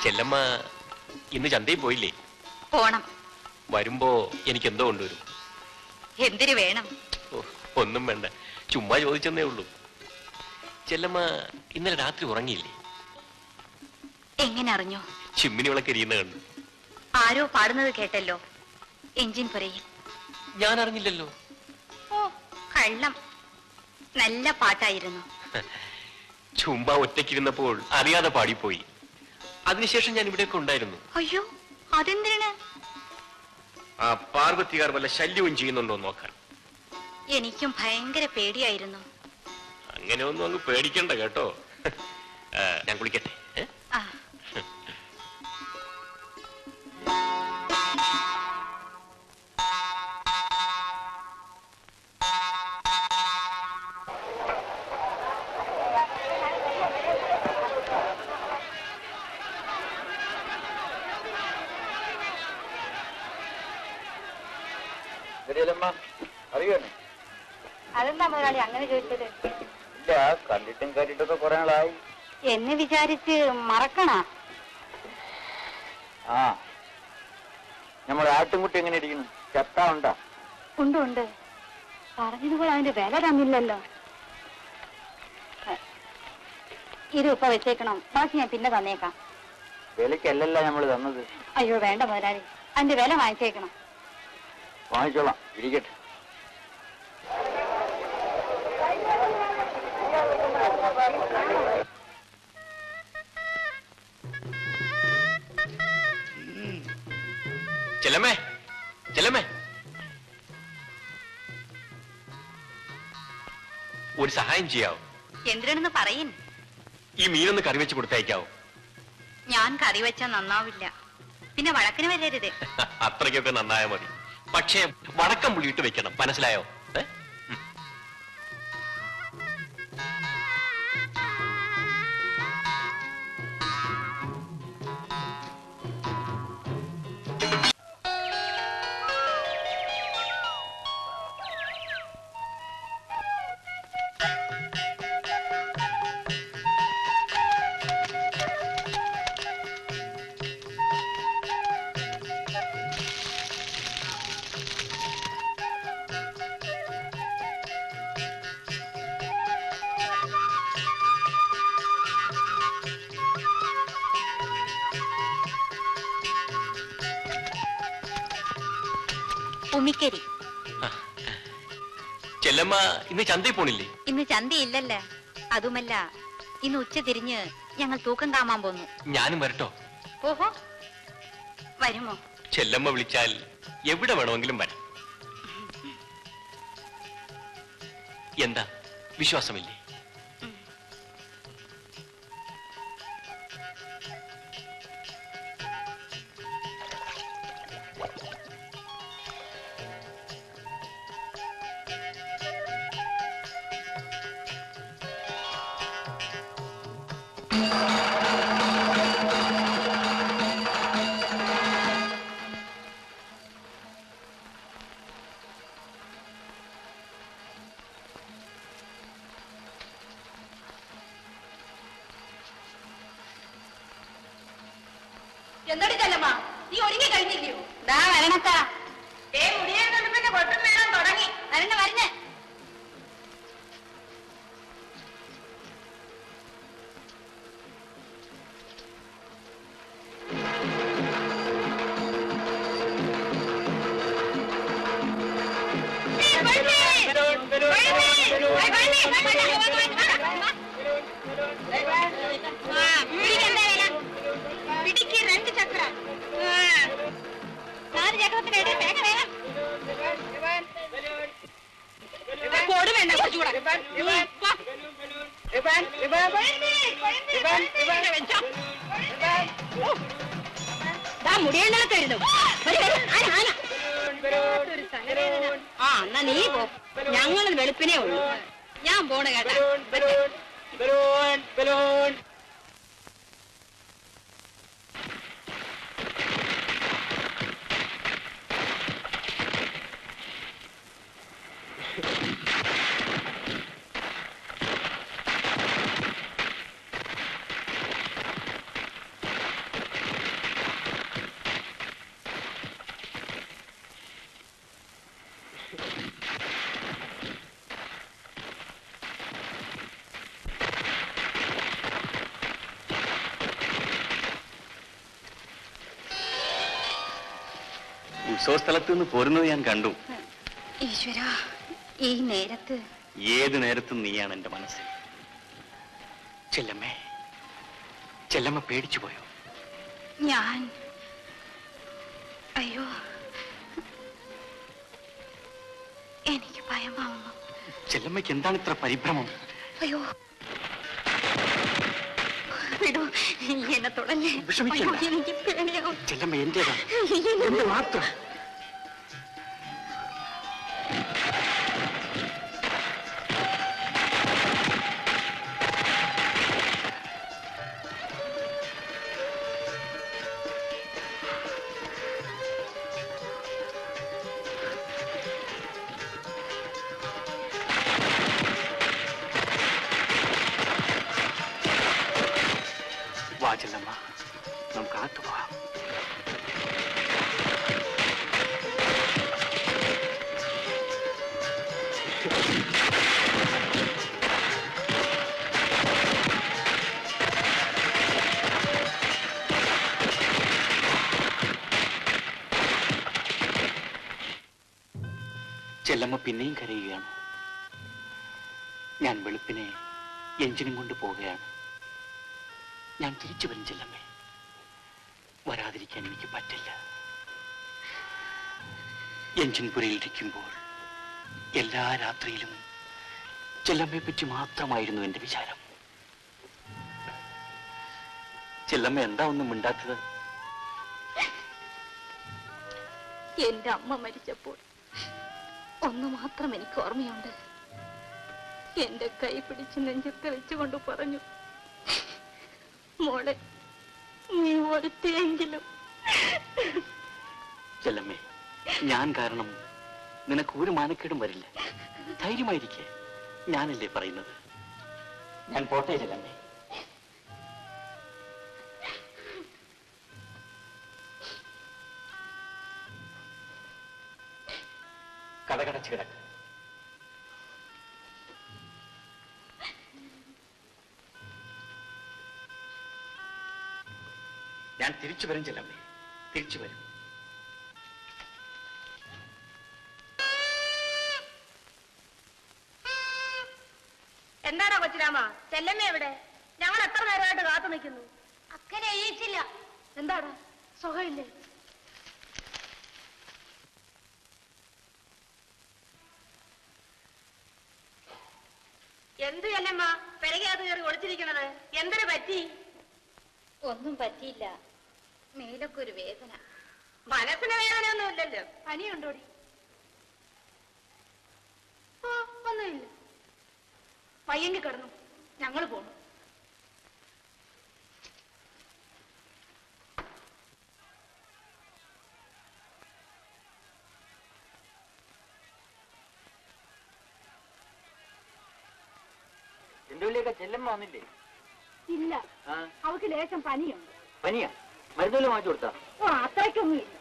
ചെല്ലമ്മ ഇന്ന് ചന്തയിൽ പോയില്ലേ? പോണം. വരുമ്പോ എനിക്ക് എന്തോ കൊണ്ടുവരും. എന്തിനു വേണം? ഒന്നും വേണ്ട, ചുമ്മാ ചോദിച്ചെന്നേ ഉള്ളൂ. ചെല്ലമ്മ ഇന്നലെ രാത്രി ഉറങ്ങിയില്ലേ? എങ്ങനെ അറിഞ്ഞു? ചിമ്മിനി വിളക്ക് എരിയുന്ന കണ്ടു. ആരോ പാടുന്നത് കേട്ടല്ലോ, എഞ്ചിൻ പുരയിൽ. ഞാൻ അറിഞ്ഞില്ലല്ലോ. ഓ കള്ളം, നല്ല പാട്ടായിരുന്നു. ചുമ്മാ ഒറ്റയ്ക്കിരുന്നപ്പോൾ അറിയാതെ പാടിപ്പോയി. അതിനുശേഷം ഞാൻ ഇവിടെയൊക്കെ ഉണ്ടായിരുന്നു. അയ്യോ, അതെന്തിനാണ്? ആ പാർവതികാർ വല്ല ശല്യവും ചെയ്യുന്നുണ്ടോ നോക്കാൻ. എനിക്കും ഭയങ്കര പേടിയായിരുന്നു. അങ്ങനെ ഒന്നും അങ്ങ് പേടിക്കണ്ട കേട്ടോ. ഞാൻ കുളിക്കട്ടെ. അറിയോന്നെ? അതെന്താ മുതലാളി അങ്ങനെ ചോദിച്ചത്? ഇല്ല, കണ്ടിട്ടും കേട്ടിട്ടൊക്കെ കുറെ നാളായി. എന്നെ വിചാരിച്ച് മറക്കണ? ആ, നമ്മുടെ ആട്ടുംകുട്ടി എങ്ങനെ ഇരിക്കുന്നു? ചത്ത ഉണ്ടാ? ഉണ്ട് ഉണ്ട്, പറഞ്ഞതുപോലെ അതിന്റെ വില തന്നില്ലല്ലോ. ഇത് ഇപ്പൊ വെച്ചേക്കണം, ബാക്കി ഞാൻ പിന്നെ തന്നേക്കാം. വിലക്കല്ലല്ല നമ്മള് തന്നത്. അയ്യോ വേണ്ട മുതലാളി, അതിന്റെ വില വാങ്ങിച്ചേക്കണം. വാങ്ങിച്ചോളാം, ഇരിക്കട്ടെ. ചെല്ലമ്മേ, ചെല്ലമ്മേ, ഒരു സഹായം ചെയ്യാവോ? എന്തിനാണെന്ന് പറയിൻ. ഈ മീനൊന്ന് കറി വെച്ച് കൊടുത്തയക്കാവോ? ഞാൻ കറി വെച്ചാൽ നന്നാവില്ല, പിന്നെ വഴക്കിന് വരരുത്. അത്രയ്ക്കൊക്കെ നന്നായ മതി, പക്ഷേ വടക്കം പുളിയിട്ട് വെക്കണം, മനസ്സിലായോ? ഉമിക്കരി. ചെല്ലമ്മ ഇന്ന് ചന്തയിൽ പോണില്ലേ? ഇന്ന് ചന്തയില്ലല്ലേ, അതുമല്ല ഇന്ന് ഉച്ച തിരിഞ്ഞ് ഞങ്ങൾ തൂക്കം കാമാൻ പോന്നു. ഞാനും വരട്ടോ? ഓഹോ, വരുമോ? ചെല്ലമ്മ വിളിച്ചാൽ എവിടെ വേണമെങ്കിലും വരാം. എന്താ വിശ്വാസമില്ലേ? എന്നോട് ചെല്ലമ്മ, നീ ഒരുങ്ങി കഴിഞ്ഞില്ലയോ? ദാ വരണക്ക. മുടിയെന്നെ കൊട്ടും വേണം തുടങ്ങി. വരണ വരുന്നേ. പിടിക്ക് 2 ചക്രം. 4 ചക്രത്തിന് വേഗം വേഗം. കോട് വേണ്ട, കുറച്ചുകൂടെ. മുടിയെണ്ണ ആ, എന്നാ നീ പോ, ഞങ്ങൾ വെളുപ്പിനേ ഉള്ളൂ. ഞാൻ പോണ കേട്ടാ. ഉത്സവസ്ഥലത്ത് നിന്ന് പോരുന്നത് ഞാൻ കണ്ടു. ഈശ്വര, ഈ നേരത്ത്? ഏത് നേരത്തും നീയാണ് എന്റെ മനസ്സിൽ. ചെല്ലമ്മേ, ചെല്ലമ്മ പേടിച്ചു പോയോ? ഞാൻ അയ്യോ, എനിക്ക് ഭയമാവുന്നു. ചെല്ലമ്മയ്ക്ക് എന്താണ് ഇത്ര പരിഭ്രമം? അയ്യോ, വിടൂ, എന്നെ തുടങ്ങി. എനിക്ക് പേടിയാവും. ചെല്ലമ്മ എന്റേതാണ്, എന്റെ മാത്രം. ചെല്ലമ്മ, നമുക്ക് അകത്ത് പോവാം. ചെല്ലമ്മ പിന്നെയും കരയുകയാണ്. ഞാൻ വെളുപ്പിനെ എഞ്ചിനും കൊണ്ട് പോവുകയാണ്. ഞാൻ തിരിച്ചു വരും ചെല്ലമ്മേ. വരാതിരിക്കാൻ എനിക്ക് പറ്റില്ല. എഞ്ചിൻ പുരയിലിരിക്കുമ്പോൾ എല്ലാ രാത്രിയിലും ചെല്ലമ്മയെ പറ്റി മാത്രമായിരുന്നു എന്റെ വിചാരം. ചെല്ലമ്മ എന്താ ഒന്നും മിണ്ടാത്തത്? എന്റെ അമ്മ മരിച്ചപ്പോൾ ഒന്നു മാത്രം എനിക്ക് ഓർമ്മയുണ്ട്. എന്റെ കൈ പിടിച്ച് നെഞ്ചത്ത് വെച്ചുകൊണ്ട് പറഞ്ഞു, മോളെ, നീ ഒരുത്തിയെങ്കിലും. ചെല്ലമ്മേ, ഞാൻ കാരണം നിനക്ക് ഒരു മാനക്കേടും വരില്ല. ധൈര്യമായിരിക്കെ, ഞാനല്ലേ പറയുന്നത്. ഞാൻ പോട്ടെ ചെല്ലമ്മേ. കടകടച്ച് കിടക്ക്. ഞാൻ തിരിച്ചു വരും ചെല്ലമ്മേ, തിരിച്ചു വരും. എന്താണോ കൊച്ചിരാമ, ചെല്ലമ്മ എവിടെ? ഞങ്ങൾ എത്ര നേരമായിട്ട് കാത്തു നിൽക്കുന്നു. അക്കനെ എഴുതിച്ചില്ല. എന്താടാ, സുഖമില്ലേ? എന്ത് ചെല്ലമ്മ പെരകത്ത് കയറി ഒളിച്ചിരിക്കണത്? എന്തിനു പറ്റി? ഒന്നും പറ്റിയില്ല, മേലൊക്കെ ഒരു വേദന. മനസ്സിന് വേദനയൊന്നും ഇല്ലല്ലോ. പനിയുണ്ടോടി? ഒന്നുമില്ല. പയ്യങ്കി കിടന്നു, ഞങ്ങൾ പോണു. എന്റെ ഉള്ളിയൊക്കെ ചെല്ലമ്മ വന്നില്ലേ? ഇല്ല, അവൾക്ക് ലേശം പനിയുണ്ട്. പനിയാ? മരുന്നുകൾ മാറ്റി കൊടുത്താ? അത്രയ്ക്കൊന്നുമില്ല.